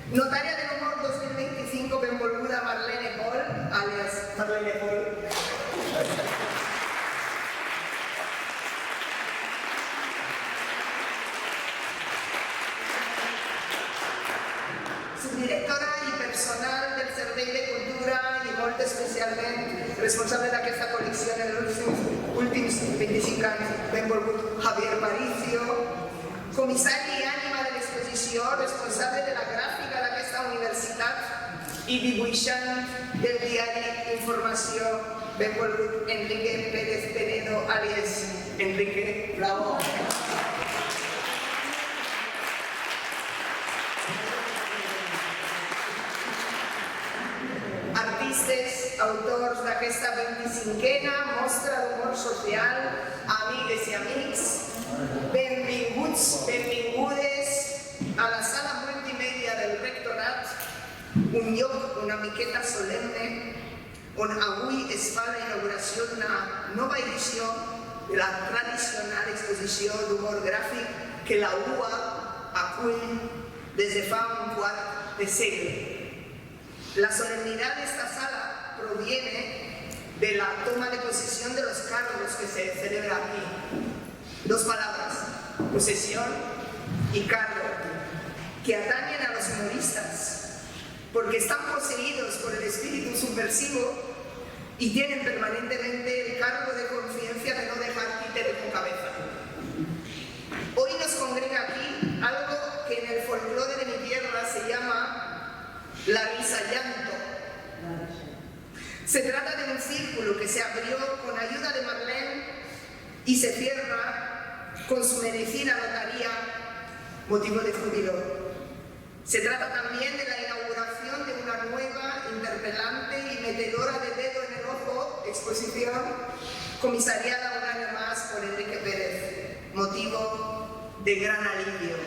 Notària de l'Humor 2025, benvolguda Marlene Pol, àlies Marlene Pol. Subdirectora i personal del Servei de Cultura i molt especialment responsable d'aquesta col·lecció en els últims 25 anys, benvolgut Javier Paricio, comissari i ànima de l'exposició, responsable de la gràfica d'aquesta universitat i dibuixant del diari Informació, benvolgut Enrique Pérez Penedo, àlies Enrique, bravo. Artistes, autors d'aquesta 25a mostra d'humor social, amigues i amics, benvinguts, benvingudes a la sala multimèdia del Rectorat, un lloc una miqueta solemne on avui es fa la inauguració d'una nova edició de la tradicional exposició d'humor gràfic que la UA acull des de fa un quart de segle. La solemnidad de esta sala proviene de la toma de posesión de los cargos que se celebra aquí. Dos palabras, posesión y cargo, que atañen a los humoristas, porque están poseídos por el espíritu subversivo y tienen permanentemente el cargo de conciencia de no dejar títere con cabeza. Hoy nos congrega aquí algo que en el folclore de mi tierra se llama la risa llanto. Se trata de un círculo que se abrió con ayuda de Marlene y se cierra con su merecida notaría, motivo de júbilo. Se trata también de la inauguración de una nueva, interpelante y metedora de dedo en el ojo exposición, comisariada un año más por Enrique Pérez, motivo de gran alivio.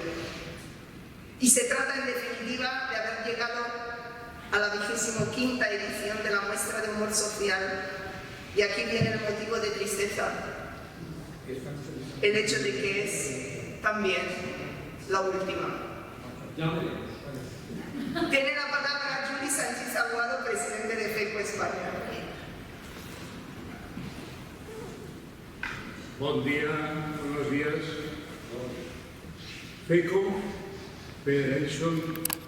Y se trata en definitiva de haber llegado a la 25ª edición de la muestra de humor social. Y aquí viene el motivo de tristeza, el hecho de que es también la última. Tiene la palabra Juli Sánchez Aguado, presidente de FECO España. Bon dia, buenos días. FECO, Federation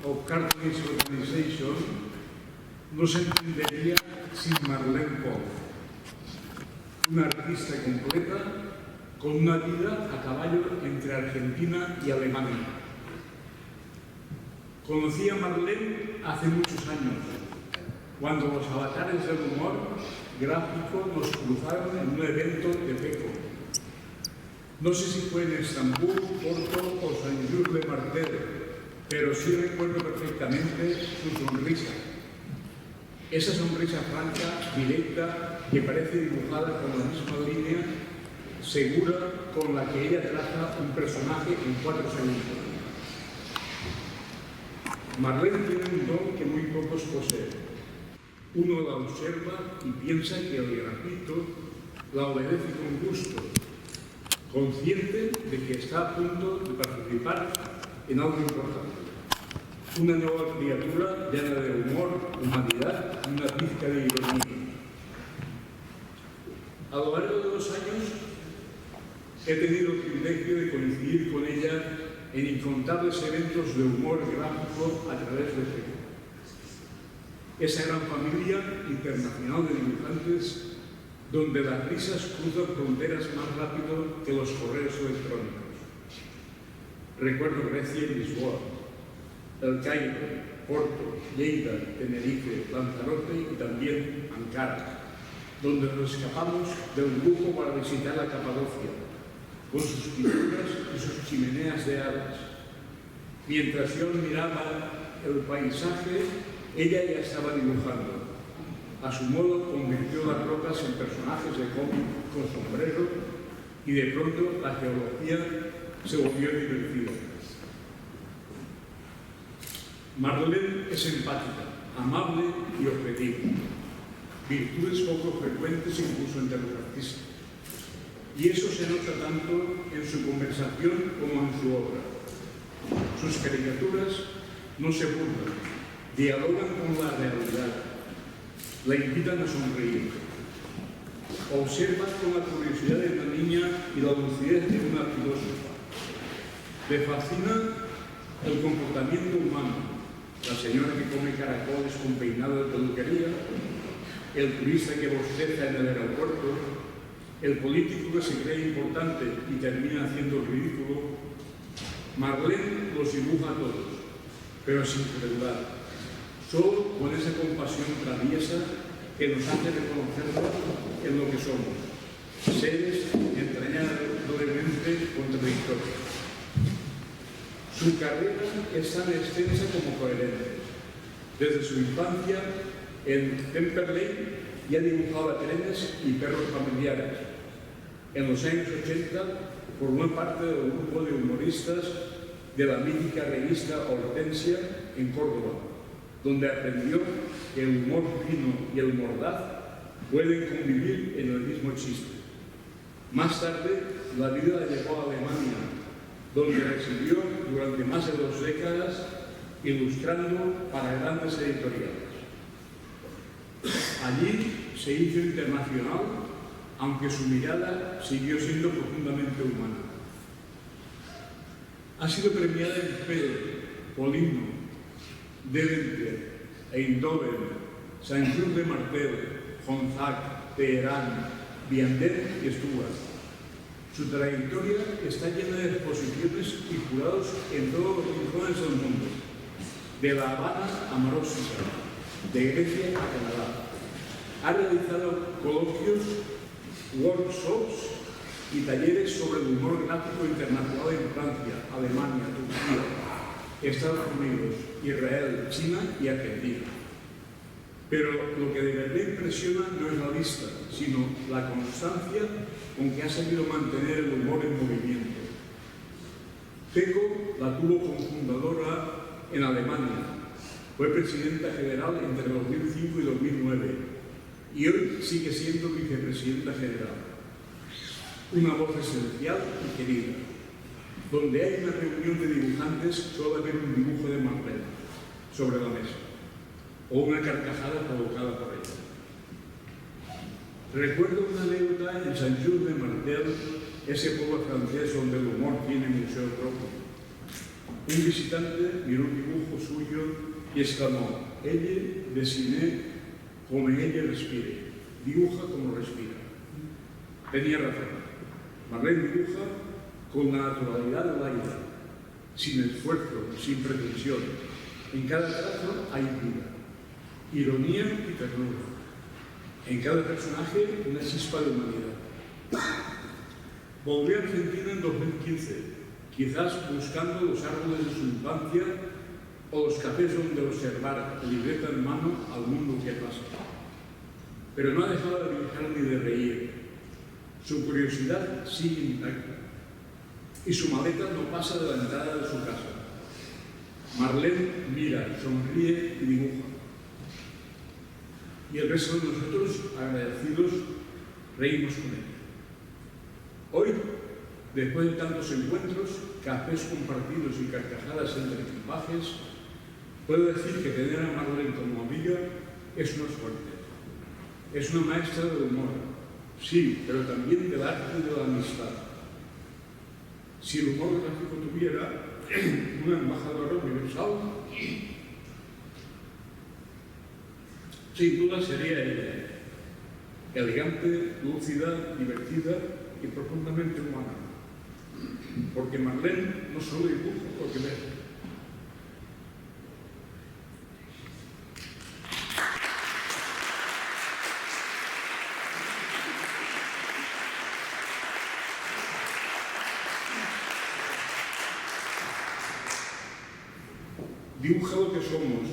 of Cartoonists Organization, no se entendería sin Marlene Pol, una artista completa con una vida a caballo entre Argentina y Alemania. Conocí a Marlene hace muchos años, cuando los avatares del humor gráfico nos cruzaron en un evento de FECO. No sé si fue en Estambul, Porto o Saint-Just-de-Martel, pero sí recuerdo perfectamente su sonrisa. Esa sonrisa franca, directa, que parece dibujada con la misma línea segura con la que ella traza un personaje en 4 segundos. Marlene tiene un don que muy pocos poseen. Uno la observa y piensa que el grafito la obedece con gusto, consciente de que está a punto de participar en algo importante. Una nueva criatura llena de humor, humanidad y una pizca de ironía. A lo largo de los años he tenido el privilegio de coincidir con ella en incontables eventos de humor gráfico a través de FECO. Esa gran familia internacional de dibujantes donde las risas cruzan fronteras más rápido que los correos electrónicos. Recuerdo Grecia y Lisboa, El Cairo, Porto, Lleida, Tenerife, Lanzarote y también Ankara, donde nos escapamos del grupo para visitar la Capadocia, con sus pinturas y sus chimeneas de hadas. Mientras yo miraba el paisaje, ella ya estaba dibujando. A su modo convirtió las rocas en personajes de cómic con sombrero y de pronto la geología se volvió divertida. Marlene es empática, amable y objetiva, virtudes poco frecuentes incluso entre los artistas. Y eso se nota tanto en su conversación como en su obra. Sus caricaturas no se burlan, dialogan con la realidad, la invitan a sonreír, observan con la curiosidad de una niña y la lucidez de una filósofa. Le fascina el comportamiento humano, la señora que come caracoles con peinado de peluquería, el turista que bosteza en el aeropuerto, el político que se cree importante y termina haciendo el ridículo. Marlene los dibuja a todos, pero sin crueldad, solo con esa compasión traviesa que nos hace reconocernos en lo que somos, seres entrañablemente contradictorios. Su carrera es tan extensa como coherente. Desde su infancia, en Temperley ya dibujaba trenes y perros familiares. En los años 80 formó parte del grupo de humoristas de la mítica revista Hortensia en Córdoba, donde aprendió que el humor fino y el mordaz pueden convivir en el mismo chiste. Más tarde, la vida la llevó a Alemania, donde residió durante más de 2 décadas ilustrando para grandes editoriales. Allí se hizo internacional, aunque su mirada siguió siendo profundamente humana. Ha sido premiada en Fede, Poligno, Deventer, Eindhoven, Saint-Just-de-Martel, Gonzague, Teherán, Vianden y Stuttgart. Su trayectoria está llena de exposiciones y jurados en todos los rincones del mundo, de La Habana a Marósica, de Grecia a Canadá. Ha realizado coloquios, workshops y talleres sobre el humor gráfico internacional en Francia, Alemania, Turquía, Estados Unidos, Israel, China y Argentina. Pero lo que de verdad impresiona no es la lista, sino la constancia con que ha sabido mantener el humor en movimiento. Peco la tuvo como fundadora en Alemania. Fue presidenta general entre 2005 y 2009 y hoy sigue siendo vicepresidenta general. Una voz esencial y querida. Donde hay una reunión de dibujantes suele haber un dibujo de Marlene sobre la mesa o una carcajada provocada por ella. Recuerdo una anécdota en Saint-Just-de-Martel, ese pueblo francés donde el humor tiene museo propio. Un visitante miró un dibujo suyo y exclamó: «Elle dessine como ella respire», dibuja como respira. Tenía razón. Marlene dibuja con la naturalidad del aire, sin esfuerzo, sin pretensión. En cada trazo hay vida, ironía y ternura. En cada personaje una chispa de humanidad. Volvió a Argentina en 2015, quizás buscando los árboles de su infancia o los cafés donde observar, libreta en mano, al mundo que pasa. Pero no ha dejado de dibujar ni de reír. Su curiosidad sigue intacta y su maleta no pasa de la entrada de su casa. Marlene mira, sonríe y dibuja. Y el resto de nosotros, agradecidos, reímos con ella. Hoy, después de tantos encuentros, cafés compartidos y carcajadas entre equipajes, puedo decir que tener a Marlene como amiga es una suerte. Es una maestra del humor, sí, pero también del arte de la amistad. Si el humor gráfico tuviera una embajadora universal, sin duda sería ella, elegante, lúcida, divertida y profundamente humana. Porque Marlene no solo dibuja lo que ve. Dibuja lo que somos,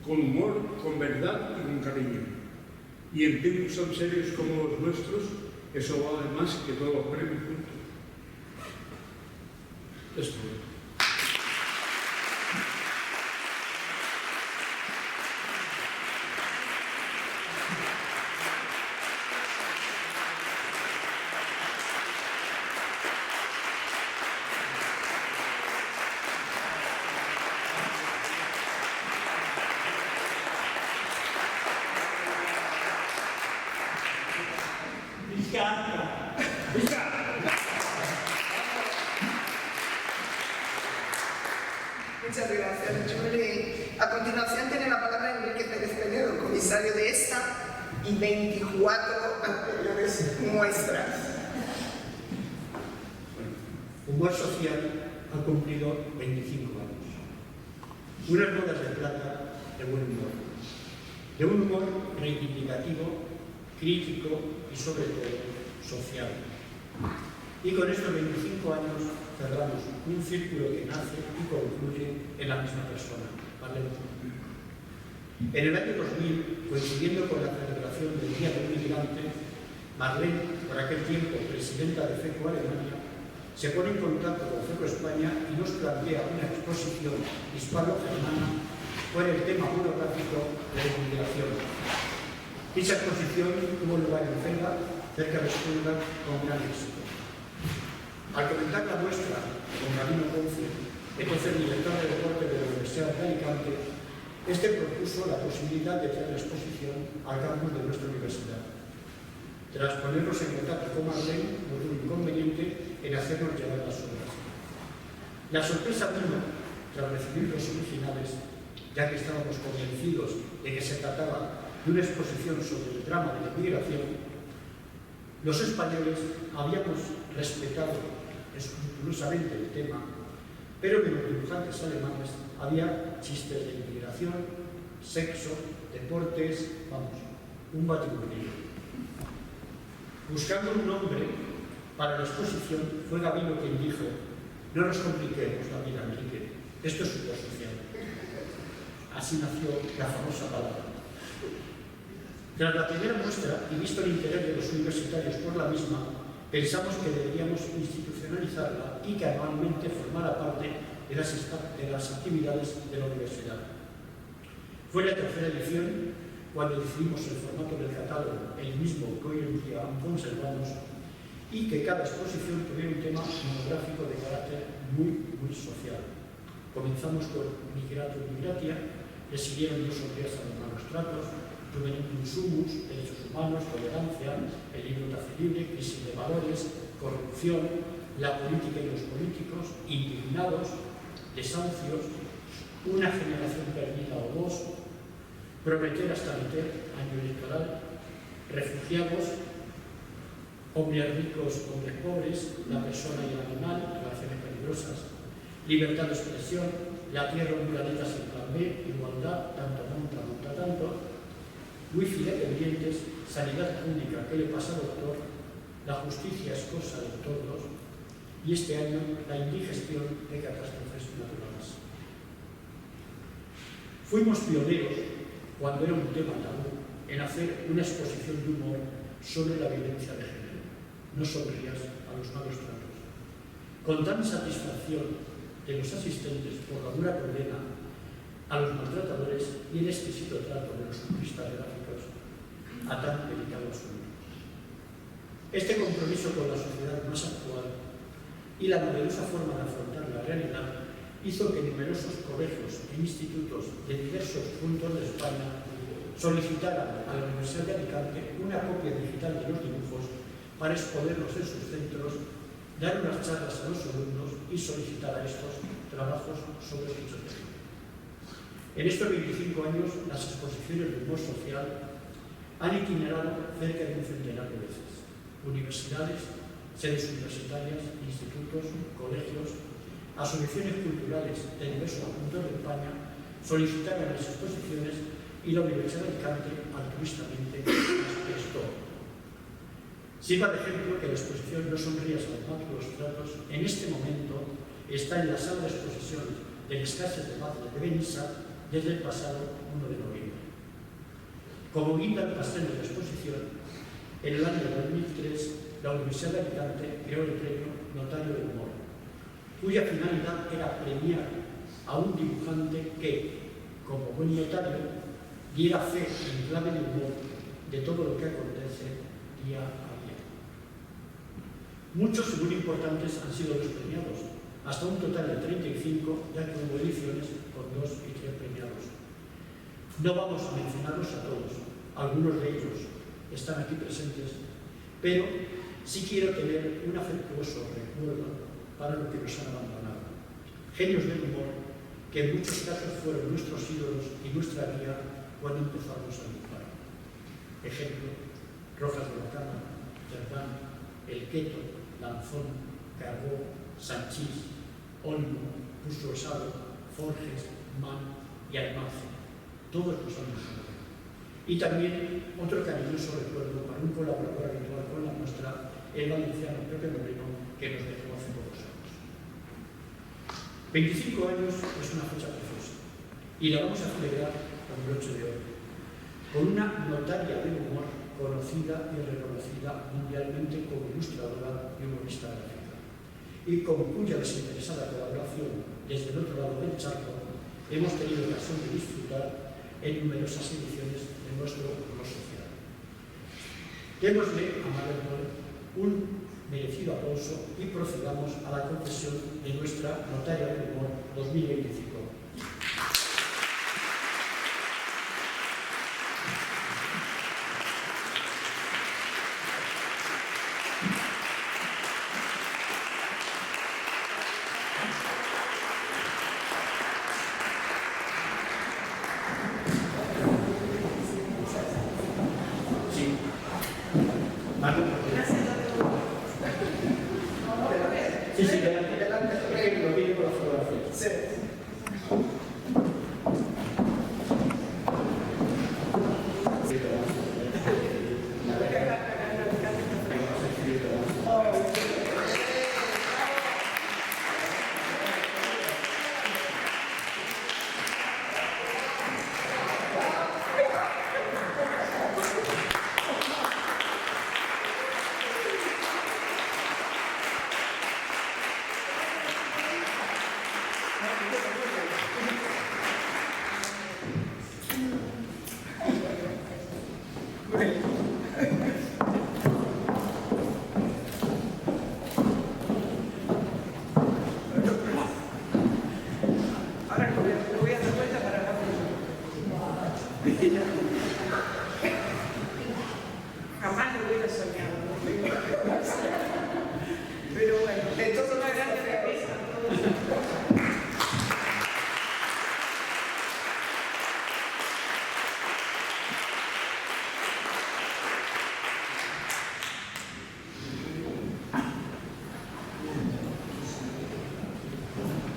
con humor, con verdad y con cariño. Y en tiempos tan serios como los nuestros, eso vale más que todos los premios juntos. Es todo. Muchas gracias, Julie. A continuación tiene la palabra Enrique Pérez Penedo, comisario de esta y 24 anteriores muestras. Humor Social ha cumplido 25 años. Unas bodas de plata de buen humor. De un humor reivindicativo, crítico y sobre todo social. Y con estos 25 años cerramos un círculo que nace y concluye en la misma persona, Marlene Dietrich. En el año 2000, coincidiendo con la celebración del Día del Migrante, Marlene, por aquel tiempo presidenta de FECO Alemania, se pone en contacto con FECO España y nos plantea una exposición hispano-germana con el tema monográfico de la inmigración. Dicha exposición tuvo lugar en Cega, cerca de Stuttgart, con gran éxito. Al comentar la muestra con Gabino Ponce, entonces director de deporte de la Universidad de Alicante, este propuso la posibilidad de traer la exposición al campus de nuestra universidad. Tras ponernos en contacto con Marlene, no tuvo inconveniente en hacernos llegar las obras. La sorpresa vino tras recibir los originales, ya que estábamos convencidos de que se trataba de una exposición sobre el drama de la inmigración. Los españoles habíamos respetado escrupulosamente el tema, pero de los dibujantes alemanes había chistes de inmigración, sexo, deportes, vamos, un batiburrillo. Buscando un nombre para la exposición, fue Gabino quien dijo: no nos compliquemos la vida, Enrique, esto es humor social. Así nació la famosa palabra. Tras la primera muestra, y visto el interés de los universitarios por la misma, pensamos que deberíamos institucionalizarla y que anualmente formara parte de las actividades de la universidad. Fue la tercera edición cuando decidimos el formato del catálogo, el mismo que hoy en día conservamos, y que cada exposición tuviera un tema monográfico de carácter muy social. Comenzamos con Migrato y Migratia, le siguieron 2 o 3 a los malos tratos, Juventud Sumus, derechos humanos, tolerancia, libertad libre, crisis de valores, corrupción, la política y los políticos, indignados, desahucios, una generación perdida o 2, prometer hasta meter, año electoral, refugiados, hombres ricos, hombres pobres, la persona y el animal, relaciones peligrosas, libertad de expresión, la tierra un planeta sin plan B, igualdad, tanto monta, monta tanto, wifi dependientes, sanidad pública, ¿qué le pasa al doctor? La justicia es cosa de todos, y este año la indigestión de catástrofes naturales. Fuimos pioneros, cuando era un tema tabú, en hacer una exposición de humor sobre la violencia de género. No sonrías a los malos tratos. Con tan satisfacción de los asistentes por la dura condena a los maltratadores y el exquisito trato de los humoristas gráficos a tan delicado asunto. Este compromiso con la sociedad más actual y la novedosa forma de afrontar la realidad hizo que numerosos colegios e institutos de diversos puntos de España solicitaran a la Universidad de Alicante una copia digital de los dibujos para exponerlos en sus centros, dar unas charlas a los alumnos y solicitar a estos trabajos sobre dichos temas. En estos 25 años, las exposiciones de humor social han itinerado cerca de un centenar de veces. Universidades, sedes universitarias, institutos, colegios, asociaciones culturales de diversos puntos de España solicitaron las exposiciones y la Universidad de Alicante altruistamente las prestó. Sirva de ejemplo que la exposición No sonrías a los malos tratos en este momento está en la sala de exposiciones del Escases de Paz de Benissa desde el pasado 1 de noviembre. Como guinda al pastel de la exposición, en el año 2003 la Universidad de Alicante creó el premio Notario del Humor, cuya finalidad era premiar a un dibujante que, como buen notario, diera fe en clave de humor de todo lo que acontece día a día. Muchos y muy importantes han sido los premiados, hasta un total de 35, ya que hubo ediciones con 2 y 3 premiados. No vamos a mencionarlos a todos, algunos de ellos están aquí presentes, pero sí quiero tener un afectuoso recuerdo para los que nos han abandonado. Genios del humor que en muchos casos fueron nuestros ídolos y nuestra guía cuando empezamos a dibujar. Ejemplo, Rojas de la Cama, Jardán, El Queto, Lanzón, Carbó, Sanchís, Olmo, Busto Osado, Forges, Man y Almanza, todos los años. Y también otro cariñoso recuerdo para un colaborador habitual con la muestra, el valenciano Pepe Moreno, que nos dejó hace pocos años. 25 años es una fecha preciosa y la vamos a celebrar con el 8 de hoy, con una notaria del humor conocida y reconocida mundialmente como ilustradora y humorista gráfica, y con cuya desinteresada colaboración desde el otro lado del charco hemos tenido ocasión de disfrutar en numerosas ediciones de nuestro humor social. Démosle a Mabel un merecido aplauso y procedamos a la concesión de nuestra Notaria del Humor 2025. Sí. Sí, sí, delante. Lo viene por la fotografía. Sí. Ahora me voy a dar vuelta para la jamás lo hubiera soñado. Pero bueno, de todo una gran cabeza.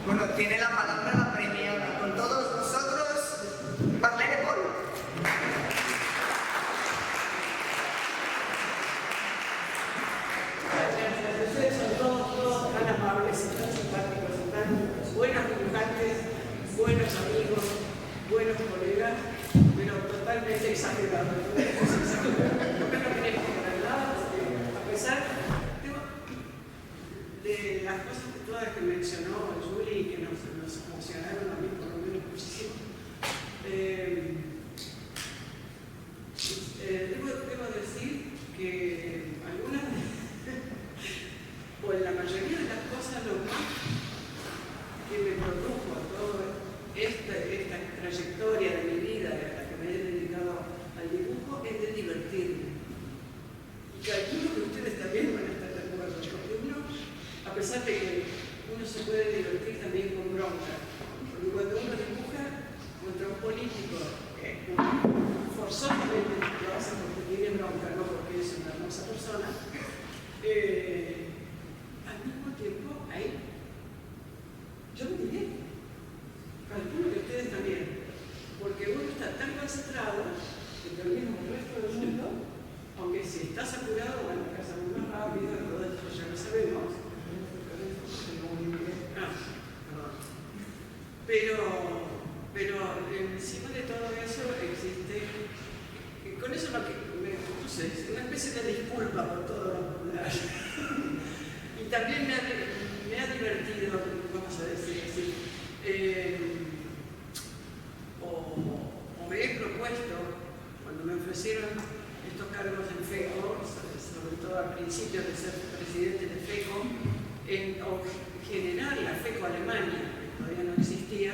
Bueno, tiene la palabra la premiada. Con todos nosotros, Marlene Paul. Gracias. Ustedes son todos tan amables y tan simpáticos y tan buenos dibujantes, buenos amigos, buenos colegas, pero totalmente exagerados. No me lo merezco para nada, porque a pesar de las cosas todas que mencionó Juli y que nos emocionaron a mí por lo menos muchísimo, debo decir que algunas o en la mayoría de las cosas lo más que me produjo a toda esta trayectoria de mi vida a la que me he dedicado al dibujo es de divertirme. Y calculo que ustedes también van a estar de acuerdo, porque uno, a pesar de que uno se puede divertir también con bronca, porque cuando uno dibuja contra un político, forzosamente lo hace porque tiene bronca, no porque es una hermosa persona, al mismo tiempo, ahí, yo me divierto. Calculo que ustedes también, porque uno está tan concentrado que termina el resto del mundo, aunque si estás apurado, bueno, que haces más rápido, todo eso ya lo sabemos. Pero encima de todo eso existe, con eso no sé, una especie de disculpa por todo lo popular. Y también me ha divertido, vamos a decir así, o me he propuesto, cuando me ofrecieron estos cargos en FECO, sobre todo al principio de ser presidente de FECO, o generar la FECO Alemania, que todavía no existía,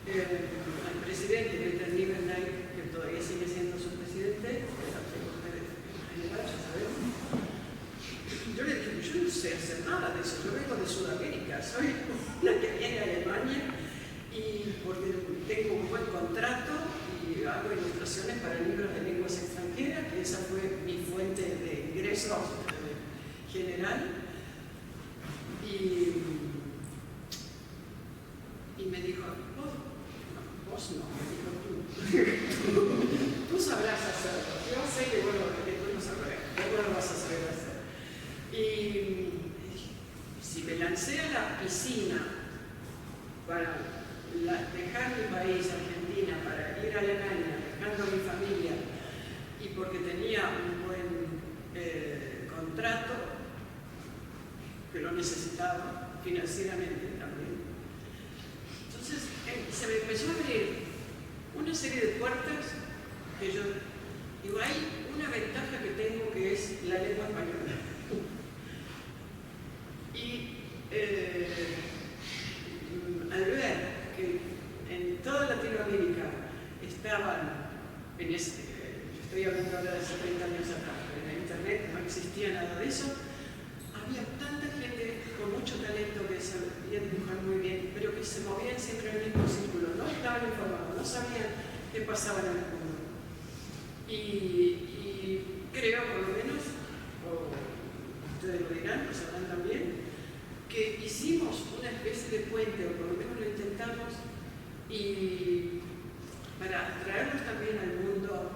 al presidente Peter Niebenheim, que todavía sigue siendo su presidente, de la FECO general, ya sabemos. Yo le dije, yo no sé hacer nada de eso, yo vengo de Sudamérica, soy una que viene a Alemania y porque tengo un buen contrato y hago ilustraciones para libros de lenguas extranjeras, que esa fue mi fuente de ingresos general. Y me dijo, vos no, me dijo tú sabrás hacerlo. Yo sé que, bueno, que tú no sabrás, vos lo vas a saber hacer. Y si me lancé a la piscina para dejar mi país, Argentina, para ir a Alemania, dejando a mi familia, y porque tenía un buen contrato, que lo necesitaba financieramente también. Entonces se me empezó a abrir una serie de puertas que yo digo, hay una ventaja que tengo que es la lengua española. Y al ver que en toda Latinoamérica estaban, yo estoy hablando ahora de hace 30 años atrás, en el internet no existía nada de eso, había tanta gente con mucho talento que sabía dibujar muy bien, pero que se movían siempre en el mismo círculo, no estaban informados, no sabían qué pasaba en el mundo. Y creo, por lo menos, o ustedes lo dirán, lo sabrán también, que hicimos una especie de puente, o por lo menos lo intentamos, y para traerlos también al mundo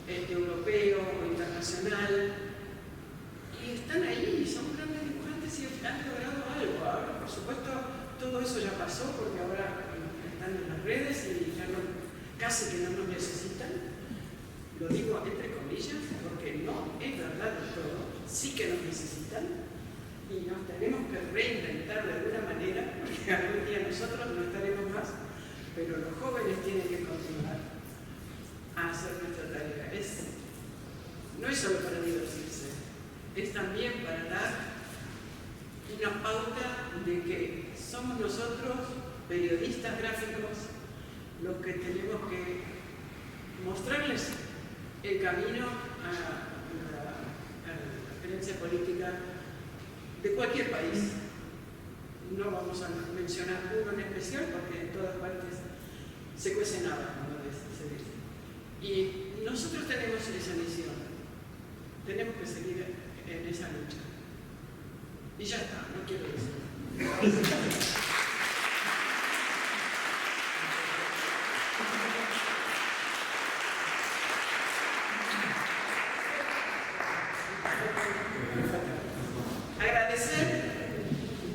europeo o internacional. Y están ahí, son grandes dibujantes y han logrado algo. Ahora, por supuesto, todo eso ya pasó porque ahora están en las redes y ya casi que no nos necesitan. Lo digo entre comillas porque no es verdad del todo. Sí que nos necesitan y nos tenemos que reinventar de alguna manera porque algún día nosotros no estaremos más, pero los jóvenes tienen que continuar a hacer nuestra tarea. No es solo para divertirse. Es también para dar una pauta de que somos nosotros, periodistas gráficos, los que tenemos que mostrarles el camino a la experiencia política de cualquier país. No vamos a mencionar uno en especial porque en todas partes se cuecen habas, como se dice. Y nosotros tenemos esa misión. Tenemos que seguir en esa lucha. Y ya está, no quiero decir. Agradecer a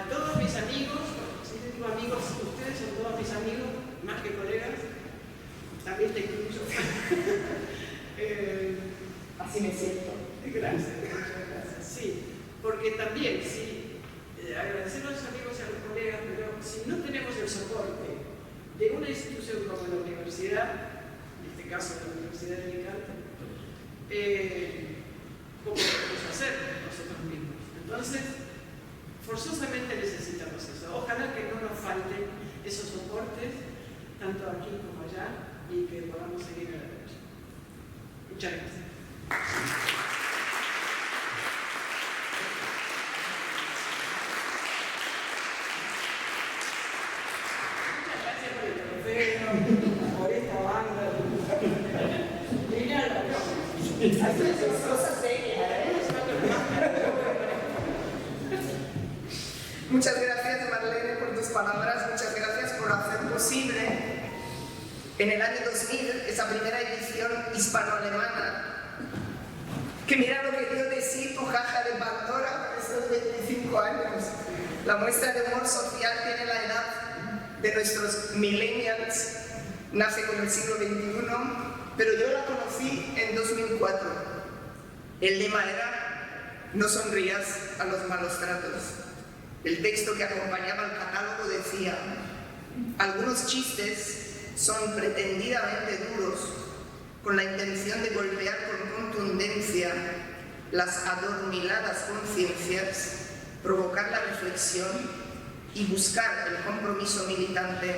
todos mis amigos, si digo amigos, ustedes son todos mis amigos, más que colegas. También te incluyo. Así me siento. Gracias, muchas gracias. Sí, porque también, sí, agradecer a los amigos y a los colegas, pero si no tenemos el soporte de una institución como la universidad, en este caso la Universidad de Alicante, ¿cómo podemos hacer nosotros mismos? Entonces, forzosamente necesitamos eso. Ojalá que no nos falten esos soportes, tanto aquí como allá, y que podamos seguir a la derecha. Muchas gracias. Muchas gracias por el trofeo, por esta banda. Mirá, Hay cosas serias, Muchas gracias, Marlene, por tus palabras. Muchas gracias por hacer posible en el año 2000 esa primera edición hispano-alemana. Que mira lo que dio de sí tu caja de Pandora por estos 25 años. La muestra de humor social tiene la edad de nuestros millennials, nace con el siglo XXI, pero yo la conocí en 2004. El lema era: no sonrías a los malos tratos. El texto que acompañaba el catálogo decía: algunos chistes son pretendidamente duros, con la intención de golpear con contundencia las adormiladas conciencias, provocar la reflexión y buscar el compromiso militante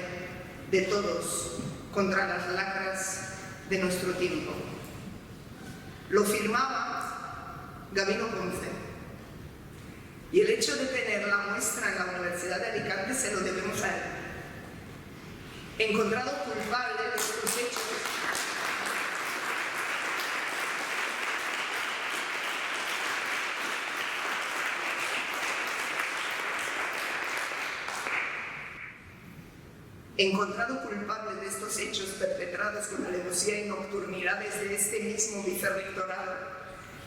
de todos contra las lacras de nuestro tiempo. Lo firmaba Gabino Ponce. Y el hecho de tener la muestra en la Universidad de Alicante se lo debemos a él. Encontrado culpable de estos hechos, perpetrados con alevosía y nocturnidad desde este mismo vicerrectorado,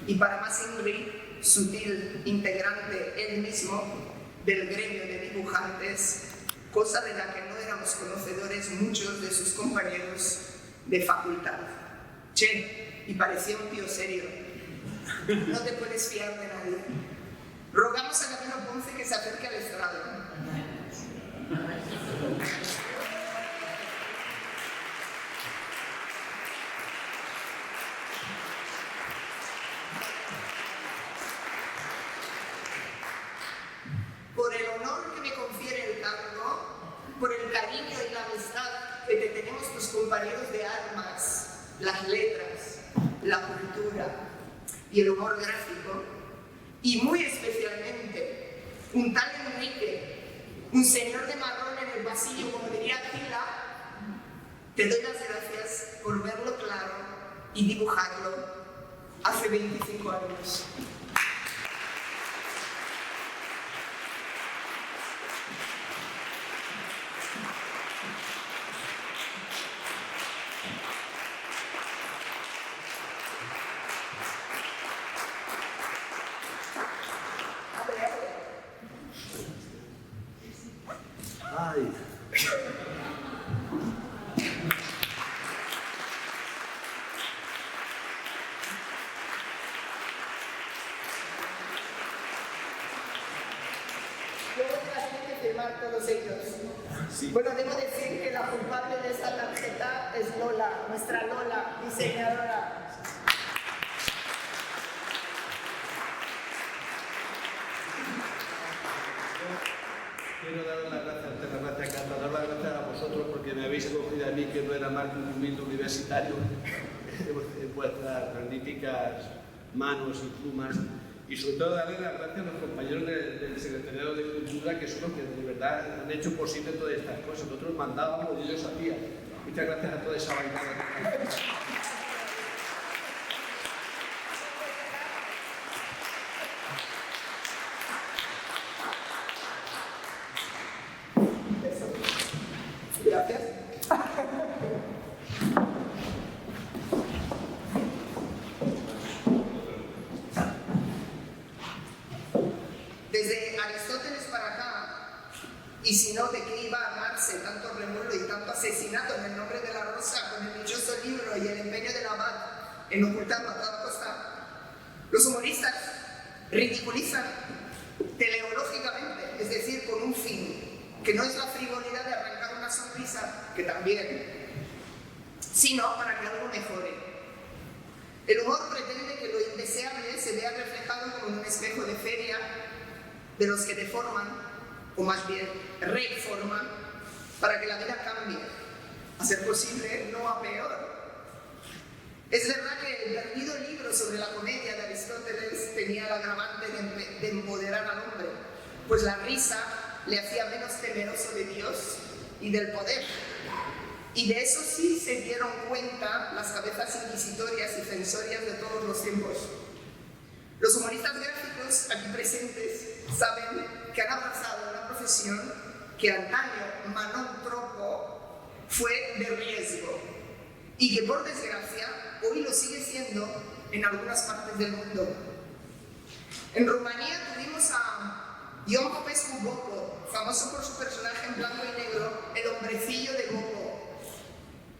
y para más Ingrid, sutil integrante él mismo del gremio de dibujantes, cosa de la que no éramos conocedores muchos de sus compañeros de facultad. Che, y parecía un tío serio. No te puedes fiar de nadie. Rogamos a Gabino Ponce que se acerque al estrado. Por el honor que me confiere el cargo, por el cariño y la amistad que te tenemos tus compañeros de armas, las letras, la cultura y el humor gráfico, y muy especialmente un tal Enrique, un señor de marrón en el pasillo, como diría Gila, te doy las gracias por verlo claro y dibujarlo hace 25 años. Ay. Luego tienen que firmar todos ellos. Sí. Bueno, debo decir que la culpable de esta tarjeta es Lola, nuestra Lola, diseñadora. Quiero daros las gracias, Carla, dar las gracias a vosotros porque me habéis acogido a mí, que no era más que un humilde universitario, en vuestras magníficas manos y plumas. Y sobre todo darle las gracias a los compañeros del Secretariado de Cultura, que son los que de verdad han hecho posible todas estas cosas. Nosotros mandábamos y ellos hacían. Muchas gracias a toda esa bailada. Gracias. Desde Aristóteles para acá, y si no, ¿de qué iba a armarse tanto revuelo y tanto asesinato en el nombre de la rosa con el dichoso libro y el empeño del abad en ocultarlo a toda costa? Los humoristas ridiculizan teleológicamente, es decir, con un fin, que no es la frivolidad de arrancar una sonrisa, que también, sino para que algo mejore. El humor pretende que lo indeseable se vea reflejado como un espejo de feria de los que deforman, o más bien reforman, para que la vida cambie, a ser posible, no a peor. Es verdad que el perdido libro sobre la comedia de Aristóteles tenía el agravante de empoderar al hombre, pues la risa le hacía menos temeroso de Dios y del poder. Y de eso sí se dieron cuenta las cabezas inquisitorias y censorias de todos los tiempos. Los humoristas gráficos aquí presentes saben que han abrazado una profesión que antaño Manon Tropo fue de riesgo y que por desgracia hoy lo sigue siendo en algunas partes del mundo. En Rumanía tuvimos a Ion Popescu Bobo, famoso por su personaje en blanco y negro, el hombrecillo de Bobo,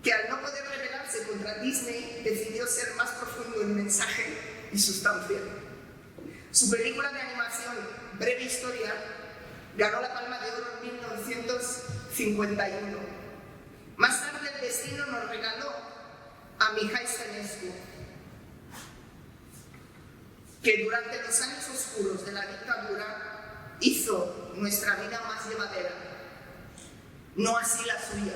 que al no poder rebelarse contra Disney decidió ser más profundo en mensaje y sustancia. Su película de animación, Breve Historia, ganó la Palma de Oro en 1951. Más tarde el destino nos regaló a Mihai Stănescu, que durante los años oscuros de la dictadura hizo nuestra vida más llevadera, no así la suya,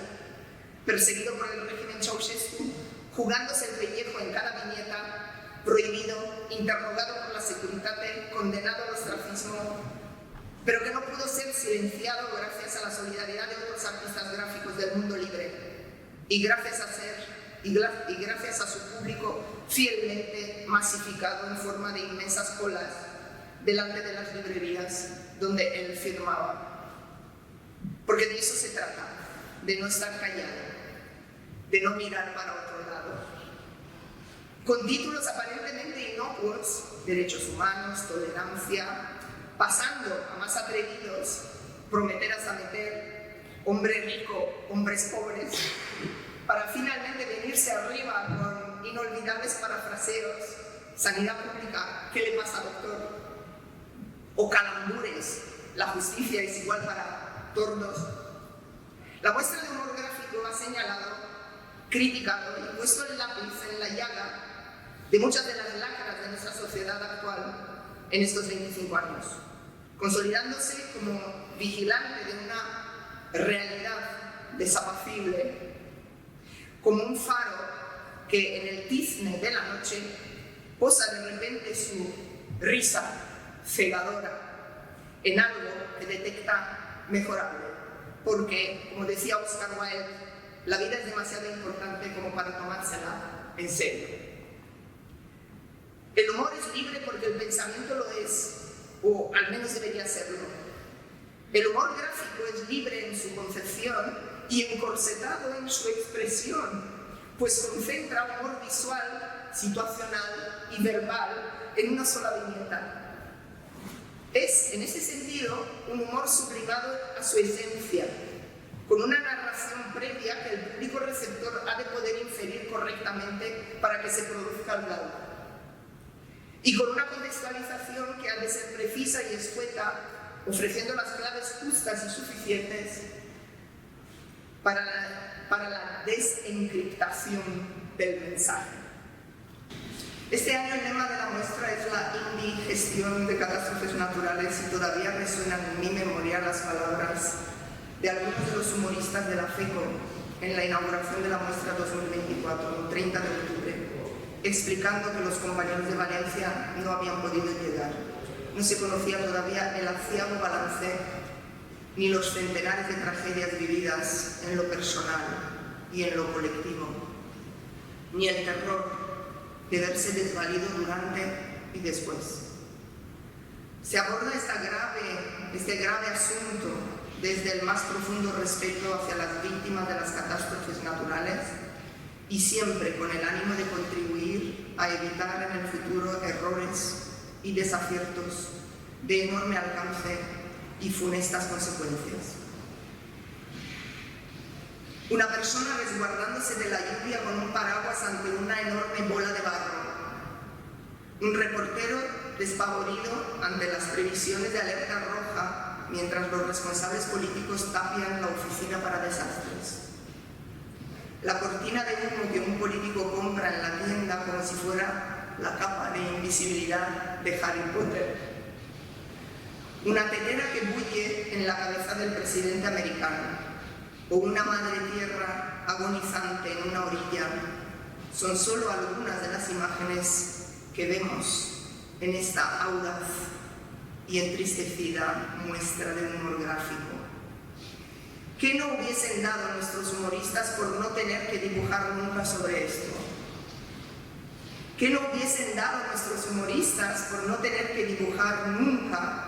perseguido por el régimen Ceausescu, jugándose el pellejo en cada viñeta, prohibido, interrogado por la Securitate, condenado al ostracismo, silenciado gracias a la solidaridad de otros artistas gráficos del mundo libre y gracias a su público fielmente masificado en forma de inmensas colas delante de las librerías donde él firmaba. Porque de eso se trata, de no estar callado, de no mirar para otro lado. Con títulos aparentemente inocuos, derechos humanos, tolerancia, pasando a más atrevidos, prometer a meter, hombre rico, hombres pobres, para finalmente venirse arriba con inolvidables parafraseos, sanidad pública, ¿qué le pasa, doctor? O calambures, la justicia es igual para todos. La muestra de humor gráfico ha señalado, criticado y puesto el lápiz en la llaga de muchas de las lacras de nuestra sociedad actual en estos 25 años, consolidándose como vigilante de una realidad desapacible, como un faro que en el tizne de la noche posa de repente su risa cegadora en algo que detecta mejorable, porque, como decía Oscar Wilde, la vida es demasiado importante como para tomársela en serio. El humor es libre porque el pensamiento lo es, o al menos debería serlo. El humor gráfico es libre en su concepción y encorsetado en su expresión, pues concentra humor visual, situacional y verbal en una sola viñeta. Es, en ese sentido, un humor sublimado a su esencia, con una narración previa que el público receptor ha de poder inferir correctamente para que se produzca el glauco, y con una contextualización que ha de ser precisa y escueta, ofreciendo las claves justas y suficientes para la desencriptación del mensaje. Este año el lema de la muestra es la indigestión de catástrofes naturales y todavía resuenan en mi memoria las palabras de algunos de los humoristas de la FECO en la inauguración de la muestra 2024, el 30 de octubre, explicando que los compañeros de Valencia no habían podido llegar. No se conocía todavía el aciago balance ni los centenares de tragedias vividas en lo personal y en lo colectivo, ni el terror de verse desvalido durante y después. Se aborda este grave asunto desde el más profundo respeto hacia las víctimas de las catástrofes naturales y siempre con el ánimo de contribuir a evitar en el futuro errores y desaciertos de enorme alcance y funestas consecuencias. Una persona resguardándose de la lluvia con un paraguas ante una enorme bola de barro. Un reportero despavorido ante las previsiones de alerta roja mientras los responsables políticos tapian la oficina para desastres. La cortina de humo que un político compra en la tienda como si fuera la capa de invisibilidad de Harry Potter. Una tetera que bulle en la cabeza del presidente americano, o una madre tierra agonizante en una orilla, son solo algunas de las imágenes que vemos en esta audaz y entristecida muestra de humor gráfico. ¿Qué no hubiesen dado nuestros humoristas por no tener que dibujar nunca sobre esto? ¿Qué no hubiesen dado nuestros humoristas por no tener que dibujar nunca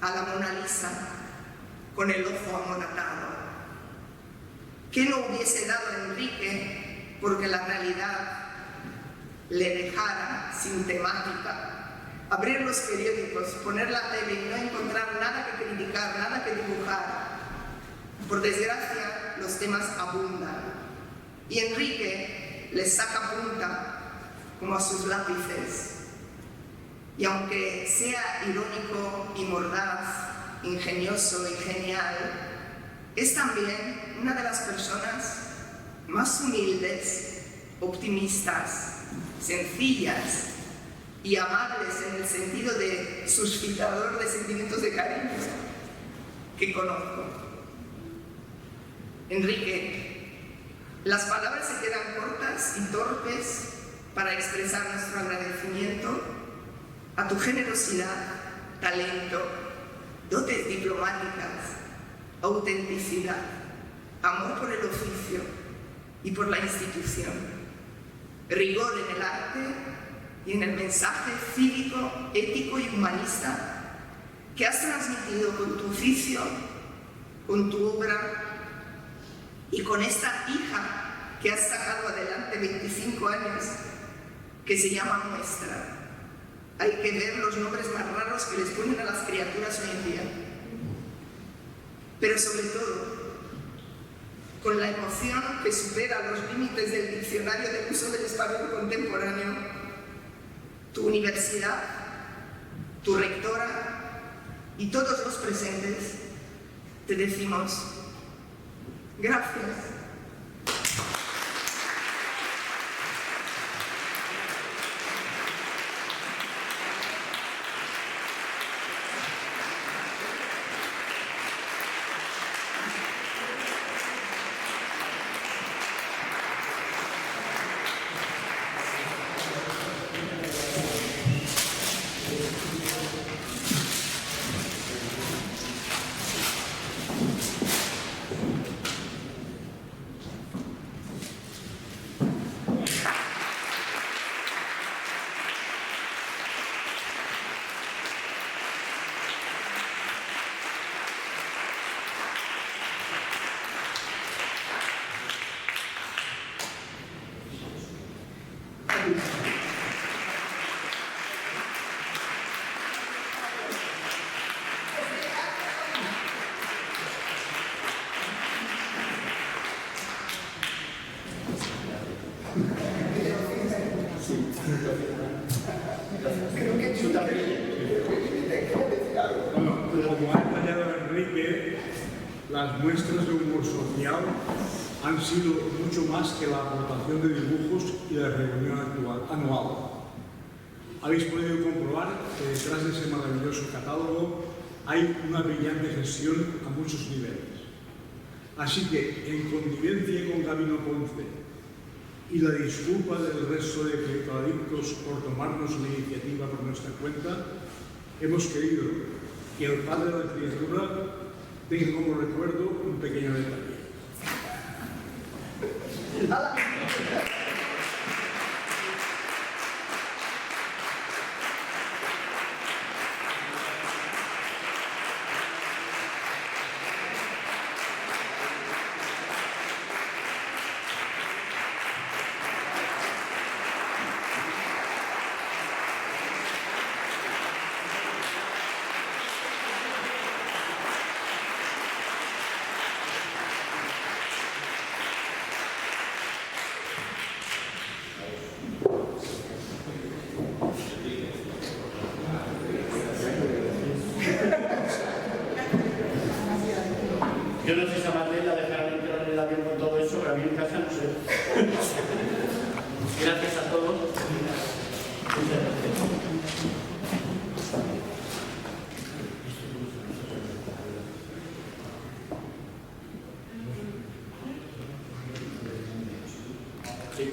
a la Mona Lisa con el ojo amonatado? ¿Qué no hubiese dado Enrique porque la realidad le dejara sin temática? Abrir los periódicos, poner la tele y no encontrar nada que criticar, nada que dibujar. Por desgracia, los temas abundan. Y Enrique les saca punta como a sus lápices. Y aunque sea irónico y mordaz, ingenioso y genial, es también una de las personas más humildes, optimistas, sencillas y amables en el sentido de suscitador de sentimientos de cariño que conozco. Enrique, las palabras se quedan cortas y torpes para expresar nuestro agradecimiento a tu generosidad, talento, dotes diplomáticas autenticidad, amor por el oficio y por la institución, rigor en el arte y en el mensaje cívico, ético y humanista que has transmitido con tu oficio, con tu obra y con esta hija que has sacado adelante 25 años, que se llama Nuestra. Hay que ver los nombres más raros que les ponen a las criaturas hoy en día. Pero sobre todo, con la emoción que supera los límites del diccionario de uso del español contemporáneo, tu universidad, tu rectora y todos los presentes te decimos gracias. Como ha detallado Enrique, las muestras de humor social han sido mucho más que la aportación de dibujos y la reunión anual. Habéis podido comprobar que detrás de ese maravilloso catálogo hay una brillante gestión a muchos niveles. Así que, en connivencia con Gabino Ponce y la disculpa del resto de criptoadictos por tomarnos la iniciativa por nuestra cuenta, hemos querido que el padre de la criatura tenga como recuerdo un pequeño detalle. Yo no sé si a Marlene la dejarán entrar en el avión con todo eso, pero a mí en casa no sé. Gracias a todos. Muchas gracias. Sí,